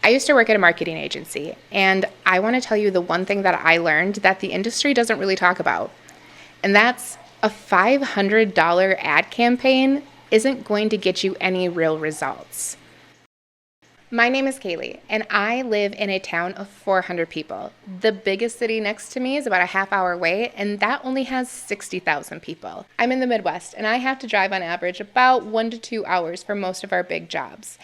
I used to work at a marketing agency, and I want to tell you the one thing that I learned that the industry doesn't really talk about, and that's a $500 ad campaign isn't going to get you any real results. My name is Kaylee, and I live in a town of 400 people. The biggest city next to me is about a half-hour away, and that only has 60,000 people. I'm in the Midwest, and I have to drive on average about 1 to 2 hours for most of our big jobs.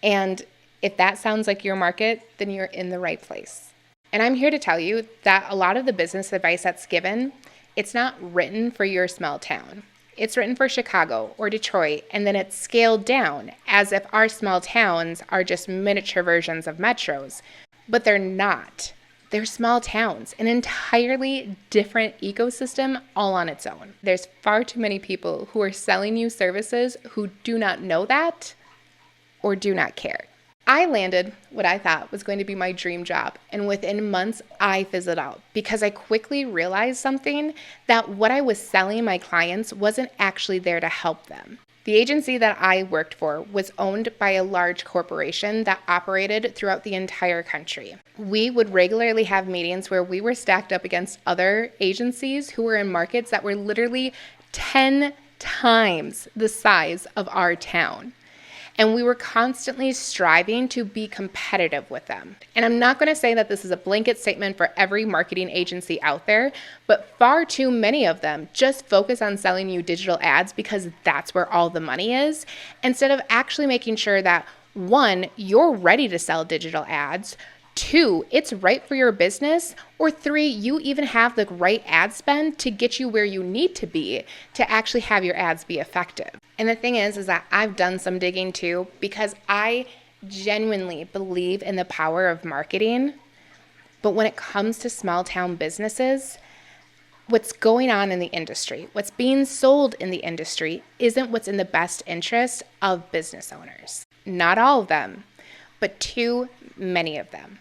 And if that sounds like your market, then you're in the right place. And I'm here to tell you that a lot of the business advice that's given, it's not written for your small town. It's written for Chicago or Detroit, and then it's scaled down as if our small towns are just miniature versions of metros. But they're not. They're small towns, an entirely different ecosystem all on its own. There's far too many people who are selling you services who do not know that or do not care. I landed what I thought was going to be my dream job, and within months, I fizzled out because I quickly realized something, that what I was selling my clients wasn't actually there to help them. The agency that I worked for was owned by a large corporation that operated throughout the entire country. We would regularly have meetings where we were stacked up against other agencies who were in markets that were literally 10 times the size of our town. And we were constantly striving to be competitive with them. And I'm not going to say that this is a blanket statement for every marketing agency out there, but far too many of them just focus on selling you digital ads because that's where all the money is, instead of actually making sure that, one, you're ready to sell digital ads, two, it's right for your business, or three, you even have the right ad spend to get you where you need to be to actually have your ads be effective. And the thing is that I've done some digging too, because I genuinely believe in the power of marketing. But when it comes to small town businesses, what's going on in the industry, what's being sold in the industry isn't what's in the best interest of business owners. Not all of them, but too many of them.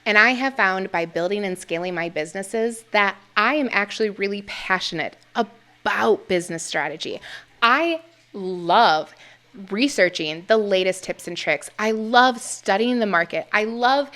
And I have found by building and scaling my businesses that I am actually really passionate about business strategy. I love researching the latest tips and tricks. I love studying the market. I love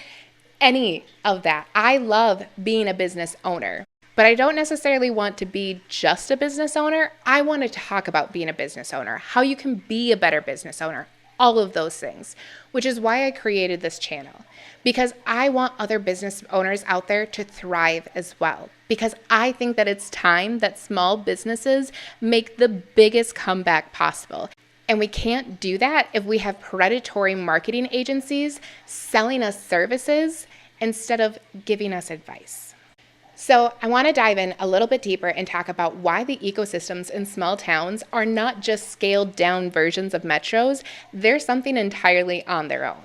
any of that. I love being a business owner. But I don't necessarily want to be just a business owner. I want to talk about being a business owner, how you can be a better business owner, all of those things, which is why I created this channel, because I want other business owners out there to thrive as well, because I think that it's time that small businesses make the biggest comeback possible. And we can't do that if we have predatory marketing agencies selling us services instead of giving us advice. So I want to dive in a little bit deeper and talk about why the ecosystems in small towns are not just scaled down versions of metros, they're something entirely on their own.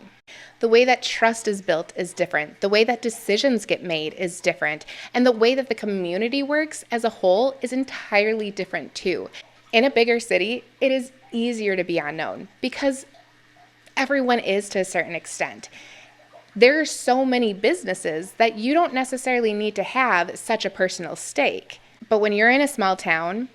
The way that trust is built is different. The way that decisions get made is different. And the way that the community works as a whole is entirely different too. In a bigger city, it is easier to be unknown because everyone is to a certain extent. There are so many businesses that you don't necessarily need to have such a personal stake. But when you're in a small town,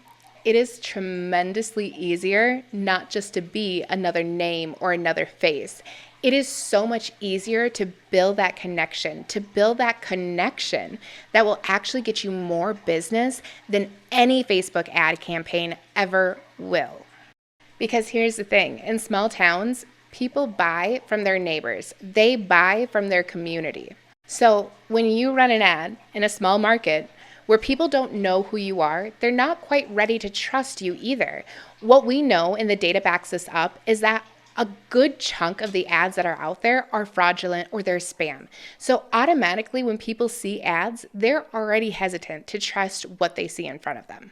it is tremendously easier not just to be another name or another face. It is so much easier to build that connection, that will actually get you more business than any Facebook ad campaign ever will. Because here's the thing, in small towns, people buy from their neighbors. They buy from their community. So when you run an ad in a small market where people don't know who you are, they're not quite ready to trust you either. What we know, and the data backs this up, is that a good chunk of the ads that are out there are fraudulent or they're spam. So automatically when people see ads, they're already hesitant to trust what they see in front of them.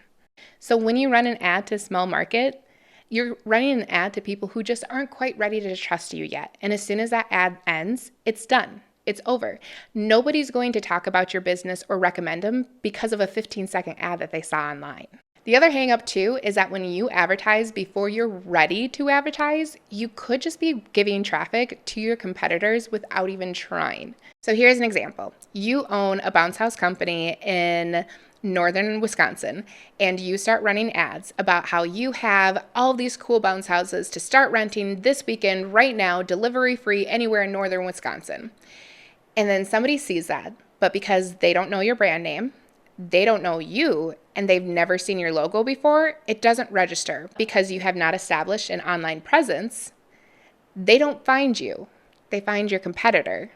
So when you run an ad to a small market, you're running an ad to people who just aren't quite ready to trust you yet. And as soon as that ad ends, it's done. It's over. Nobody's going to talk about your business or recommend them because of a 15-second ad that they saw online. The other hang up too is that when you advertise before you're ready to advertise, you could just be giving traffic to your competitors without even trying. So here's an example. You own a bounce house company in northern Wisconsin, and you start running ads about how you have all these cool bounce houses to start renting this weekend right now, delivery free anywhere in northern Wisconsin. And then somebody sees that, but because they don't know your brand name, they don't know you, and they've never seen your logo before, it doesn't register. Because you have not established an online presence, they don't find you. They find your competitor.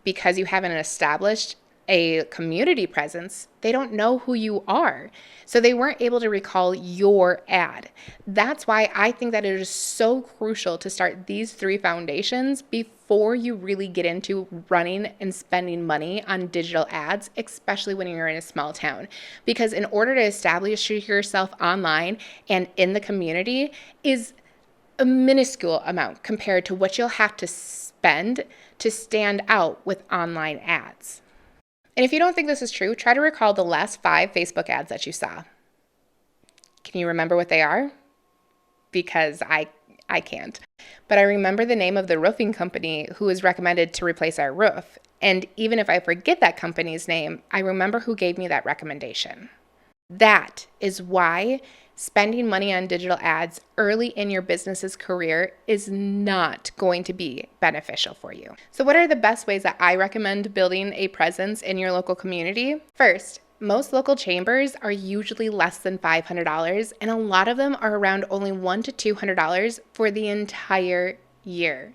Because you haven't established a community presence, they don't know who you are. So they weren't able to recall your ad. That's why I think that it is so crucial to start these 3 foundations before you really get into running and spending money on digital ads, especially when you're in a small town. Because in order to establish yourself online and in the community is a minuscule amount compared to what you'll have to spend to stand out with online ads. And if you don't think this is true, try to recall the last 5 Facebook ads that you saw. Can you remember what they are? Because I can't. But I remember the name of the roofing company who was recommended to replace our roof. And even if I forget that company's name, I remember who gave me that recommendation. That is why spending money on digital ads early in your business's career is not going to be beneficial for you. So what are the best ways that I recommend building a presence in your local community? First, most local chambers are usually less than $500, and a lot of them are around only $100 to $200 for the entire year.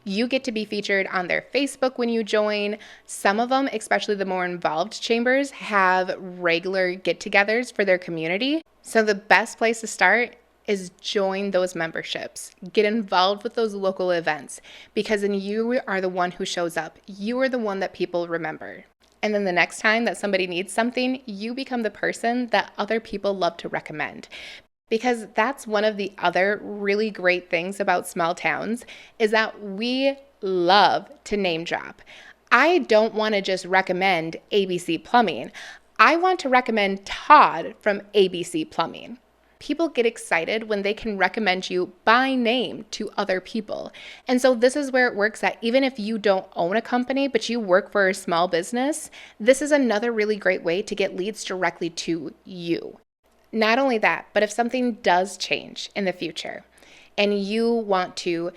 You get to be featured on their Facebook when you join. Some of them, especially the more involved chambers, have regular get-togethers for their community. So the best place to start is join those memberships. Get involved with those local events, because then you are the one who shows up. You are the one that people remember. And then the next time that somebody needs something, you become the person that other people love to recommend. Because that's one of the other really great things about small towns is that we love to name drop. I don't want to just recommend ABC Plumbing. I want to recommend Todd from ABC Plumbing. People get excited when they can recommend you by name to other people. And so this is where it works that even if you don't own a company, but you work for a small business, this is another really great way to get leads directly to you. Not only that, but if something does change in the future and you want to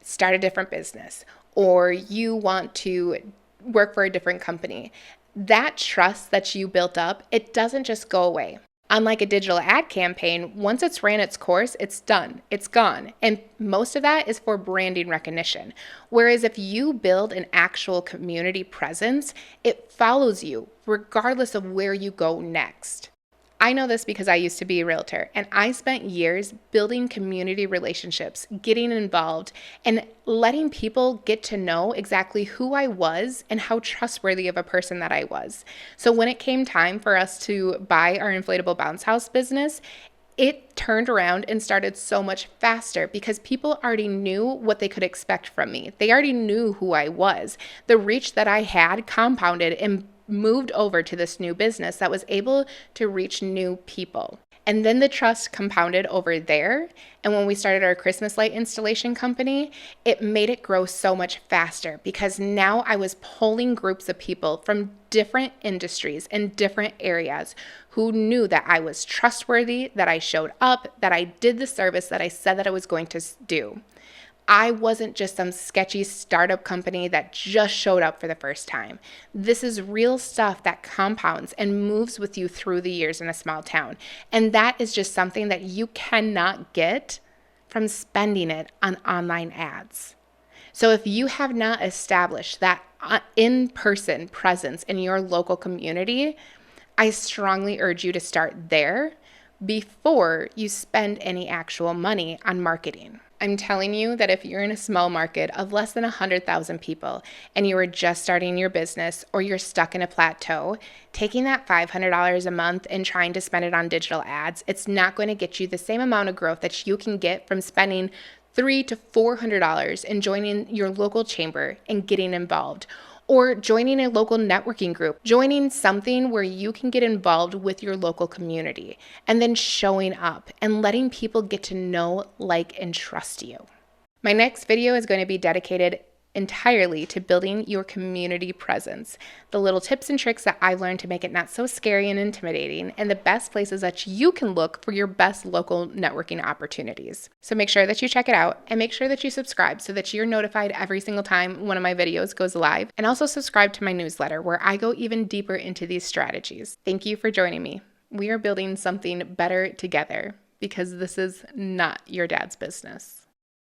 start a different business or you want to work for a different company, that trust that you built up, it doesn't just go away. Unlike a digital ad campaign, once it's ran its course, it's done, it's gone. And most of that is for branding recognition. Whereas if you build an actual community presence, it follows you regardless of where you go next. I know this because I used to be a realtor, and I spent years building community relationships, getting involved, and letting people get to know exactly who I was and how trustworthy of a person that I was. So when it came time for us to buy our inflatable bounce house business, it turned around and started so much faster because people already knew what they could expect from me. They already knew who I was. The reach that I had compounded and moved over to this new business that was able to reach new people. And then the trust compounded over there. And when we started our Christmas light installation company, it made it grow so much faster because now I was pulling groups of people from different industries and different areas who knew that I was trustworthy, that I showed up, that I did the service that I said that I was going to do. I wasn't just some sketchy startup company that just showed up for the first time. This is real stuff that compounds and moves with you through the years in a small town. And that is just something that you cannot get from spending it on online ads. So if you have not established that in-person presence in your local community, I strongly urge you to start there before you spend any actual money on marketing. I'm telling you that if you're in a small market of less than 100,000 people and you are just starting your business or you're stuck in a plateau, taking that $500 a month and trying to spend it on digital ads, it's not going to get you the same amount of growth that you can get from spending $300 to $400 and joining your local chamber and getting involved. Or joining a local networking group, joining something where you can get involved with your local community, and then showing up and letting people get to know, like, and trust you. My next video is going to be dedicated entirely to building your community presence. The little tips and tricks that I've learned to make it not so scary and intimidating, and the best places that you can look for your best local networking opportunities. So make sure that you check it out and make sure that you subscribe so that you're notified every single time one of my videos goes live. And also subscribe to my newsletter where I go even deeper into these strategies. Thank you for joining me. We are building something better together because this is not your dad's business.